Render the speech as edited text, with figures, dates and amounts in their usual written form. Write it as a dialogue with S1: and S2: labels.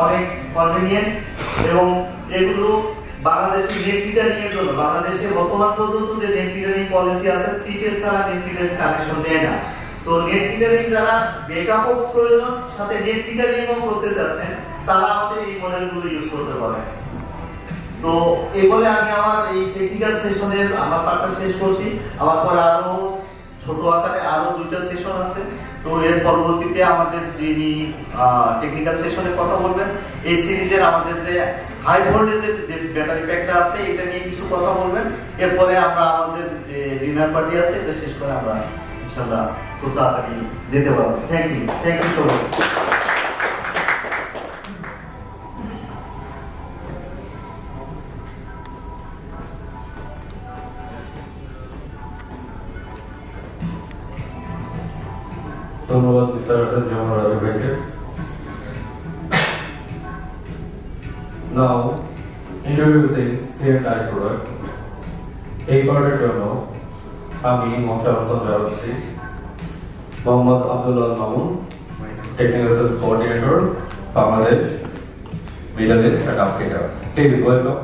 S1: অনেক কনভিনিয়েন্ট এবং এগুলো বাংলাদেশি নেট মিটারিং এর জন্য বাংলাদেশে বর্তমান পর্যন্ত যে নেট মিটারিং পলিসি আছে 3 ফেজ ছাড়া নেট মিটারিং কানেকশন দেয় না। তো নেট মিটারিং যারা ব্যাকআপও প্রয়োজন সাথে নেট মিটারিংও করতে চাচ্ছেন তারা আমাদের এই মডেলগুলো ইউজ করতে পারেন। তো এই বলে আমি আমার এই টেকনিক্যাল সেশনের আমার পার্টটা শেষ করছি। আমার পরে আরো ছোট আকারে আরো 2টা সেশন আছে। তো এর পরবর্তীতে আমাদের যিনি টেকনিক্যাল সেশনে কথা বলবেন এই সিরিজের আমাদের যে হাই ভোল্টেজের যে ব্যাটারি প্যাকটা আছে এটা নিয়ে কিছু কথা বলবেন। এরপরে আমরা আমাদের যে ডিনার পার্টি আছে এটা শেষ করে আমরা ইনশাআল্লাহ খুব তাড়াতাড়ি যেতে পারবো। Thank you so much.
S2: ধন্যবাদ মিস্টার হাসান জামান রাজু ভাইকে। Now introducing CNI products. এই প্রোডাক্টের জন্য আমি মঞ্চে আমন্ত্রণ জানাচ্ছি Mohammad Abdullah Mamun, technical sales coordinator, Bangladesh, middle east and Africa. Please welcome.